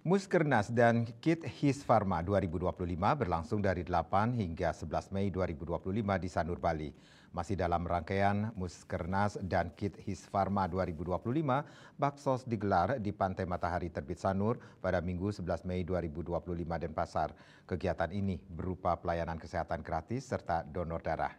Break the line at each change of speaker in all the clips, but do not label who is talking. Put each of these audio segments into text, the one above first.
Muskernas dan Kit His Pharma 2025 berlangsung dari 8 hingga 11 Mei 2025 di Sanur, Bali. Masih dalam rangkaian Muskernas dan Kit His Pharma 2025, Baksos digelar di Pantai Matahari Terbit Sanur pada Minggu 11 Mei 2025 Denpasar. Kegiatan ini berupa pelayanan kesehatan gratis serta donor darah.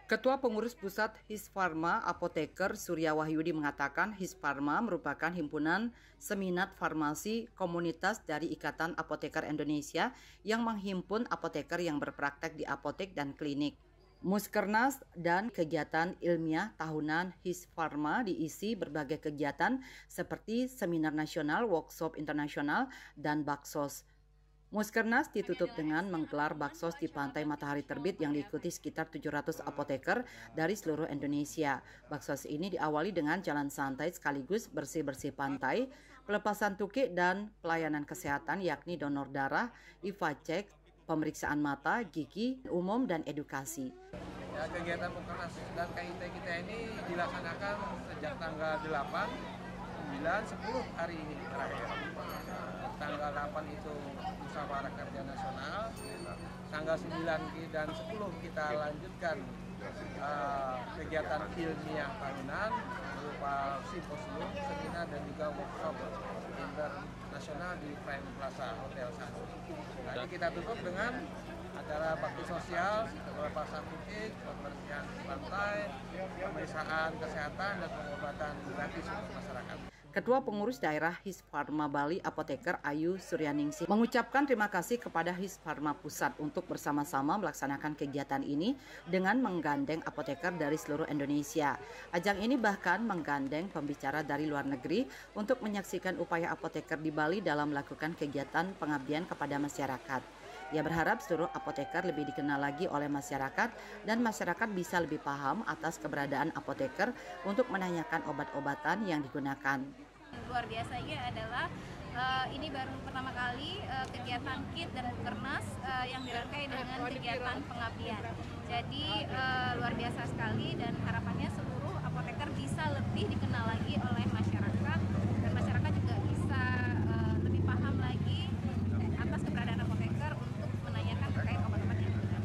Ketua Pengurus Pusat His Pharma Apoteker Surya Wahyudi mengatakan His Pharma merupakan himpunan seminat farmasi komunitas dari Ikatan Apoteker Indonesia yang menghimpun apoteker yang berpraktek di apotek dan klinik. Muskernas dan kegiatan ilmiah tahunan His Pharma diisi berbagai kegiatan seperti seminar nasional, workshop internasional, dan baksos. Muskernas ditutup dengan menggelar baksos di Pantai Matahari Terbit yang diikuti sekitar 700 apoteker dari seluruh Indonesia. Baksos ini diawali dengan jalan santai sekaligus bersih-bersih pantai, pelepasan tukik dan pelayanan kesehatan yakni donor darah, IVA cek, pemeriksaan mata, gigi, umum dan edukasi.
Ya, kegiatan Muskernas dan KIT kita ini dilaksanakan sejak tanggal 8, 9, 10 hari ini terakhir. Tanggal 8 itu musyawarah kerja nasional, tanggal 9 dan 10 kita lanjutkan kegiatan ilmiah tahunan berupa simposium, seminar dan juga workshop internasional di Prime Plaza Hotel Sanur. Nah, ini kita tutup dengan acara bakti sosial, pelepasan tukik, pembersihan pantai, pemeriksaan kesehatan dan pengobatan gratis untuk masyarakat.
Ketua Pengurus Daerah His Pharma Bali Apoteker Ayu Suryaningsih mengucapkan terima kasih kepada His Pharma Pusat untuk bersama-sama melaksanakan kegiatan ini dengan menggandeng apoteker dari seluruh Indonesia. Ajang ini bahkan menggandeng pembicara dari luar negeri untuk menyaksikan upaya apoteker di Bali dalam melakukan kegiatan pengabdian kepada masyarakat. Ia berharap seluruh apoteker lebih dikenal lagi oleh masyarakat dan masyarakat bisa lebih paham atas keberadaan apoteker untuk menanyakan obat-obatan yang digunakan.
Luar biasanya adalah ini baru pertama kali kegiatan KIT dan Muskernas yang dirangkai dengan kegiatan pengabdian. Jadi luar biasa sekali dan harapannya seluruh apoteker bisa lebih dikenal lagi oleh masyarakat dan masyarakat juga bisa lebih paham lagi atas keberadaan apoteker untuk menanyakan terkait obat-obat yang digunakan.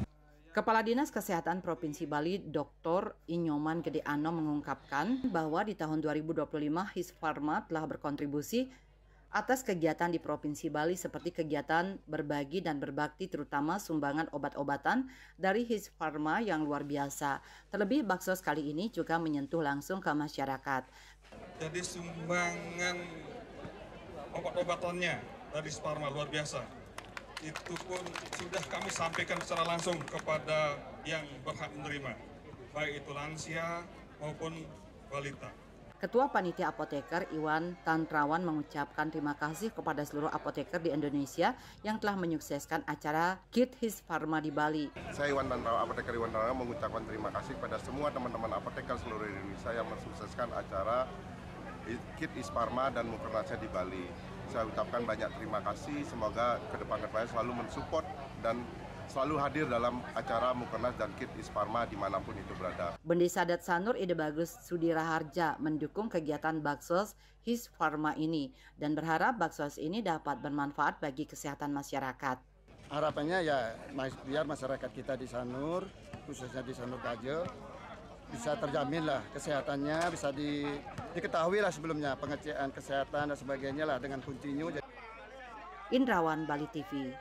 Kepala Dinas Kesehatan Provinsi Bali, Dr. Inyoman Gede Ano mengungkapkan bahwa di tahun 2025 His Pharma telah berkontribusi atas kegiatan di Provinsi Bali seperti kegiatan berbagi dan berbakti terutama sumbangan obat-obatan dari His Pharma yang luar biasa. Terlebih baksos kali ini juga menyentuh langsung ke masyarakat.
Jadi sumbangan obat-obatannya dari His Pharma luar biasa. Itu pun sudah kami sampaikan secara langsung kepada yang berhak menerima, baik itu lansia maupun balita.
Ketua Panitia Apoteker Iwan Tantrawan mengucapkan terima kasih kepada seluruh apoteker di Indonesia yang telah menyukseskan acara KIT His Pharma di Bali.
Saya Iwan Tantrawan, apoteker Iwan Tantrawan mengucapkan terima kasih kepada semua teman-teman apoteker seluruh Indonesia yang mensukseskan acara KIT His Pharma dan Muskernas di Bali. Saya ucapkan banyak terima kasih, semoga kedepannya selalu mensupport dan selalu hadir dalam acara Muskernas dan KIT His Pharma dimanapun itu berada.
Bendesa Adat Sanur Ide Bagus Sudiraharja mendukung kegiatan baksos His Pharma ini dan berharap baksos ini dapat bermanfaat bagi kesehatan masyarakat.
Harapannya ya biar masyarakat kita di Sanur, khususnya di Sanur Kajo, bisa terjamin lah kesehatannya, bisa diketahui lah sebelumnya pengecekan kesehatan dan sebagainya lah dengan kuncinya.
Indrawan, Bali TV.